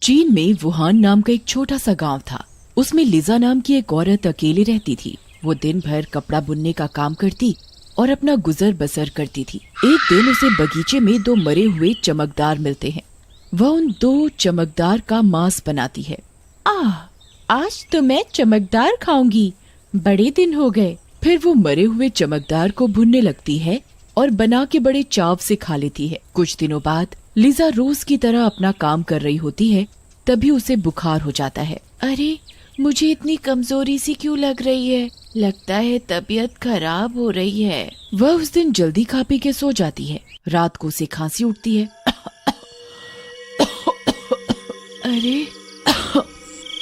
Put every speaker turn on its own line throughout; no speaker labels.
चीन में वुहान नाम का एक छोटा सा गांव था। उसमें लिजा नाम की एक औरत अकेले रहती थी। वो दिन भर कपड़ा बुनने का काम करती और अपना गुजर बसर करती थी। एक दिन उसे बगीचे में 2 मरे हुए चमकदार मिलते हैं। वह उन 2 चमकदार का मांस बनाती है। आज तो मैं चमकदार खाऊंगी, बड़े दिन हो गए। फिर वो मरे हुए चमकदार को भुनने लगती है और बना के बड़े चाव से खा लेती है। कुछ दिनों बाद लिजा रोज की तरह अपना काम कर रही होती है, तभी उसे बुखार हो जाता है। अरे, मुझे इतनी कमजोरी सी क्यों लग रही है? लगता है तबीयत खराब हो रही है। वह उस दिन जल्दी खा पी के सो जाती है। रात को उसे खांसी उठती है। अरे,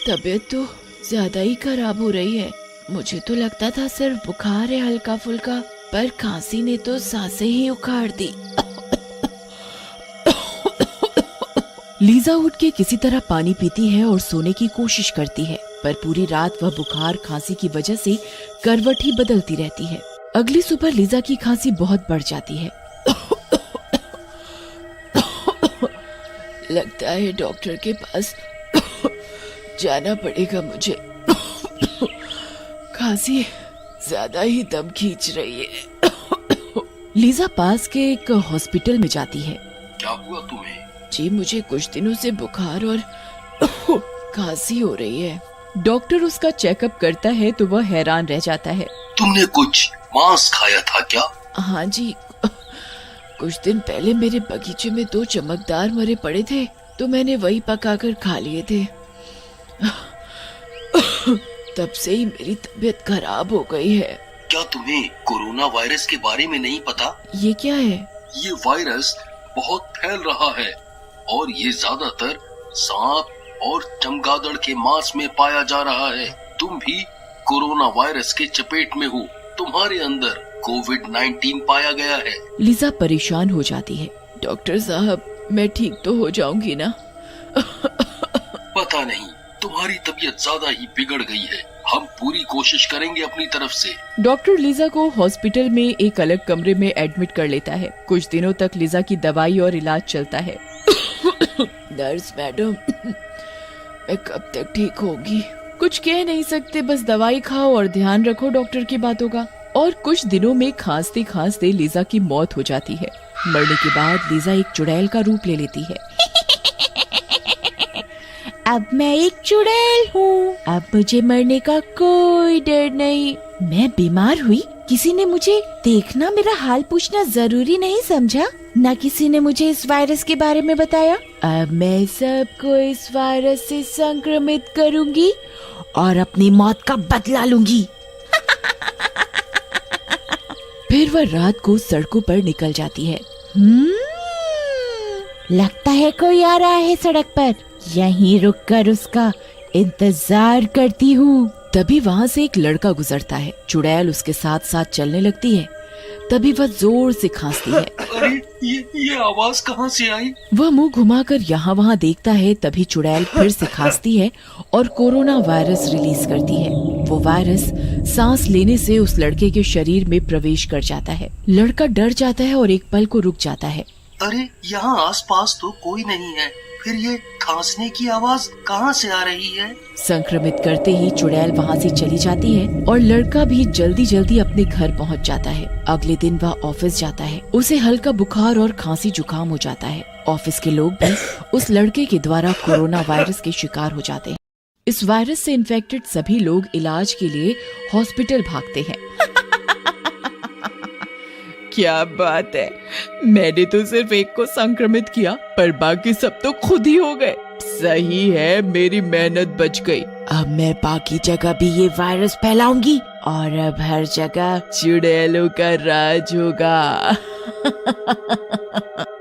तबीयत तो ज्यादा ही खराब हो रही है। मुझे तो लगता था सिर्फ बुखार है हल्का फुल्का, पर खांसी ने तो सांसें ही उखाड़ दी। लिजा उठ के किसी तरह पानी पीती है और सोने की कोशिश करती है, पर पूरी रात वह बुखार खांसी की वजह से करवट ही बदलती रहती है। अगली सुबह लिजा की खांसी बहुत बढ़ जाती है। लगता है डॉक्टर के पास जाना पड़ेगा मुझे। खांसी ज्यादा ही दम खींच रही है। लिजा पास के एक हॉस्पिटल में जाती है।
क्या हुआ तुम्हें?
जी, मुझे कुछ दिनों से बुखार और खांसी हो रही है। डॉक्टर उसका चेकअप करता है तो वह हैरान रह जाता है।
तुमने कुछ मांस खाया था क्या?
हाँ जी, कुछ दिन पहले मेरे बगीचे में 2 चमकदार मरे पड़े थे, तो मैंने वही पकाकर खा लिए थे। तब से ही मेरी तबीयत खराब हो गई है।
क्या तुम्हें कोरोना वायरस के बारे में नहीं पता?
ये क्या है?
ये वायरस बहुत फैल रहा है और ये ज्यादातर सांप और चमगादड़ के मांस में पाया जा रहा है। तुम भी कोरोना वायरस के चपेट में हो। तुम्हारे अंदर कोविड-19 पाया गया है।
लिजा परेशान हो जाती है। डॉक्टर साहब, मैं ठीक तो हो जाऊंगी ना?
पता नहीं, तुम्हारी तबीयत ज्यादा ही बिगड़ गई है। हम पूरी कोशिश करेंगे अपनी तरफ से।
डॉक्टर लिजा को हॉस्पिटल में एक अलग कमरे में एडमिट कर लेता है। कुछ दिनों तक लिजा की दवाई और इलाज चलता है। नर्स मैडम, मैं कब तक ठीक होगी? कुछ कह नहीं सकते, बस दवाई खाओ और ध्यान रखो डॉक्टर की बातों का। और कुछ दिनों में खांसते खांसते लिजा की मौत हो जाती है। मरने के बाद लिजा एक चुड़ैल का रूप ले लेती है। अब मैं एक चुड़ैल हूँ, अब मुझे मरने का कोई डर नहीं। मैं बीमार हुई, किसी ने मुझे देखना, मेरा हाल पूछना जरूरी नहीं समझा, न किसी ने मुझे इस वायरस के बारे में बताया। अब मैं सबको इस वायरस से संक्रमित करूंगी और अपनी मौत का बदला लूंगी। फिर वह रात को सड़कों पर निकल जाती है। लगता है कोई आ रहा है सड़क पर, यहीं रुककर उसका इंतजार करती हूँ। तभी वहाँ से एक लड़का गुजरता है। चुड़ैल उसके साथ साथ चलने लगती है। तभी वह जोर से खांसती है।
अरे, ये आवाज कहाँ से आई?
वह मुंह घुमाकर यहाँ वहाँ देखता है। तभी चुड़ैल फिर से खांसती है और कोरोना वायरस रिलीज करती है। वो वायरस सांस लेने से उस लड़के के शरीर में प्रवेश कर जाता है। लड़का डर जाता है और एक पल को रुक जाता है।
अरे, यहाँ आसपास तो कोई नहीं है, फिर ये खांसने की आवाज कहाँ से आ रही है?
संक्रमित करते ही चुड़ैल वहाँ से चली जाती है और लड़का भी जल्दी जल्दी अपने घर पहुँच जाता है। अगले दिन वह ऑफिस जाता है। उसे हल्का बुखार और खांसी जुकाम हो जाता है। ऑफिस के लोग भी उस लड़के के द्वारा कोरोना वायरस के शिकार हो जाते हैं। इस वायरस से इन्फेक्टेड सभी लोग इलाज के लिए हॉस्पिटल भागते हैं। क्या बात है, मैंने तो सिर्फ एक को संक्रमित किया, पर बाकी सब तो खुद ही हो गए। सही है, मेरी मेहनत बच गई। अब मैं बाकी जगह भी ये वायरस फैलाऊंगी और अब हर जगह चुड़ैलों का राज होगा।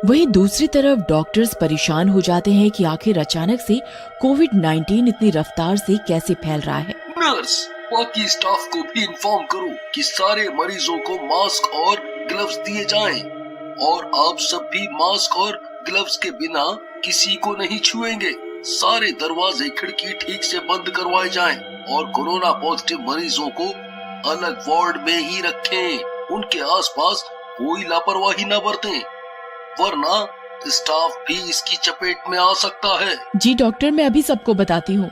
वहीं दूसरी तरफ डॉक्टर्स परेशान हो जाते हैं कि आखिर अचानक से कोविड-19 इतनी रफ्तार से कैसे फैल रहा है।
नर्स, बाकी स्टाफ को भी इन्फॉर्म करो कि सारे मरीजों को मास्क और ग्लव्स दिए जाएं और आप सब भी मास्क और ग्लव्स के बिना किसी को नहीं छुएंगे। सारे दरवाजे खिड़की ठीक से बंद करवाए जाएं और कोरोना पॉजिटिव मरीजों को अलग वार्ड में ही रखें। उनके आसपास कोई लापरवाही न बरतें, वरना स्टाफ भी इसकी चपेट में आ सकता है।
जी डॉक्टर, मैं अभी सबको बताती हूँ।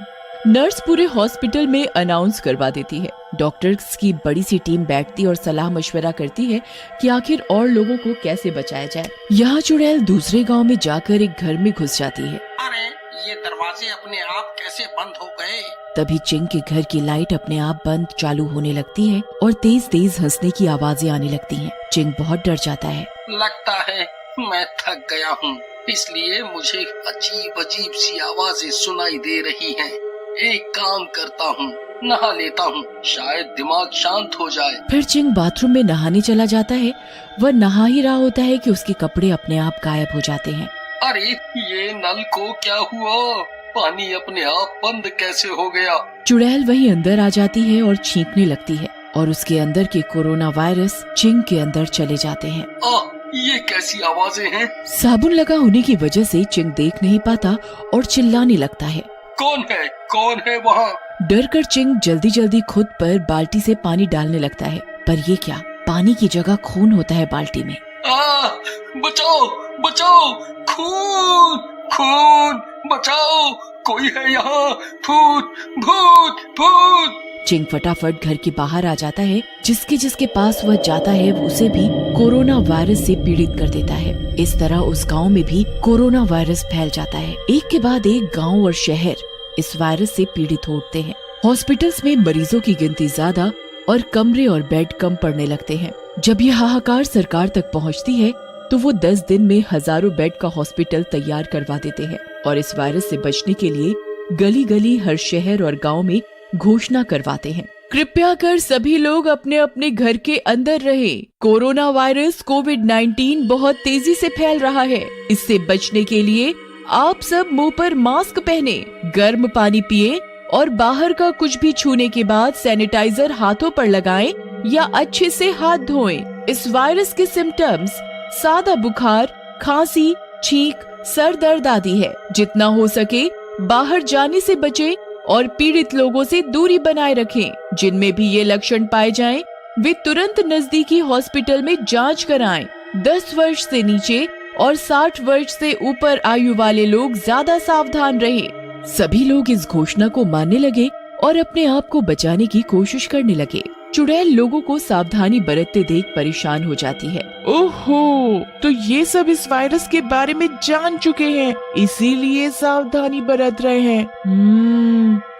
नर्स पूरे हॉस्पिटल में अनाउंस करवा देती है। डॉक्टर्स की बड़ी सी टीम बैठती और सलाह मशवरा करती है कि आखिर और लोगों को कैसे बचाया जाए। यहाँ चुड़ैल दूसरे गांव में जाकर एक घर में घुस जाती है।
अरे ये दरवाजे अपने आप कैसे बंद हो गए?
तभी चिंग के घर की लाइट अपने आप बंद चालू होने लगती है और तेज तेज हंसने की आवाजें आने लगती हैं। चिंग बहुत डर जाता है।
लगता है मैं थक गया हूँ, इसलिए मुझे अजीब अजीब सी आवाजें सुनाई दे रही हैं। एक काम करता हूँ, नहा लेता हूँ, शायद दिमाग शांत हो जाए।
फिर चिंग बाथरूम में नहाने चला जाता है। वह नहा ही रहा होता है कि उसके कपड़े अपने आप गायब हो जाते हैं।
अरे ये नल को क्या हुआ? पानी अपने आप बंद कैसे हो गया?
चुड़ैल वहीं अंदर आ जाती है और छींकने लगती है और उसके अंदर के कोरोना वायरस चिंग के अंदर चले जाते हैं।
ये कैसी आवाजें हैं?
साबुन लगा होने की वजह से चिंग देख नहीं पाता और चिल्लाने लगता है।
कौन है? कौन है वहाँ?
डर कर चिंग जल्दी जल्दी खुद पर बाल्टी से पानी डालने लगता है, पर ये क्या, पानी की जगह खून होता है बाल्टी में।
बचाओ बचाओ, खून खून, बचाओ, कोई है यहाँ, भूत भूत भूत।
चिंग फटाफट घर के बाहर आ जाता है। जिसके जिसके पास वह जाता है वो उसे भी कोरोना वायरस से पीड़ित कर देता है। इस तरह उस गांव में भी कोरोना वायरस फैल जाता है। एक के बाद एक गांव और शहर इस वायरस से पीड़ित होते हैं। हॉस्पिटल्स में मरीजों की गिनती ज्यादा और कमरे और बेड कम पड़ने लगते हैं। जब यह हाहाकार सरकार तक पहुंचती है तो वो 10 दिन में हजारों बेड का हॉस्पिटल तैयार करवा देते हैं और इस वायरस से बचने के लिए गली गली हर शहर और गांव में घोषणा करवाते हैं, कृपया कर सभी लोग अपने अपने घर के अंदर रहे। कोरोना वायरस कोविड-19 बहुत तेजी से फैल रहा है। इससे बचने के लिए आप सब मुंह पर मास्क पहने, गर्म पानी पिए और बाहर का कुछ भी छूने के बाद सैनिटाइजर हाथों पर लगाएं या अच्छे से हाथ धोएं। इस वायरस के सिम्टम्स सादा बुखार, खांसी, छींक, सर दर्द आदि है। जितना हो सके बाहर जाने से बचें और पीड़ित लोगों से दूरी बनाए रखें। जिनमें भी ये लक्षण पाए जाएं, वे तुरंत नजदीकी हॉस्पिटल में जांच कराएं। 10 वर्ष से नीचे और 60 वर्ष से ऊपर आयु वाले लोग ज्यादा सावधान रहें। सभी लोग इस घोषणा को मानने लगे और अपने आप को बचाने की कोशिश करने लगे। चुड़ैल लोगों को सावधानी बरतते देख परेशान हो जाती है।
ओहो, तो ये सब इस वायरस के बारे में जान चुके हैं, इसीलिए सावधानी बरत रहे हैं।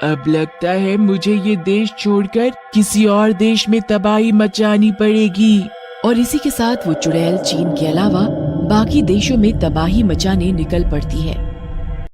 अब लगता है मुझे ये देश छोड़कर किसी और देश में तबाही मचानी पड़ेगी।
और इसी के साथ वो चुड़ैल चीन के अलावा बाकी देशों में तबाही मचाने निकल पड़ती है।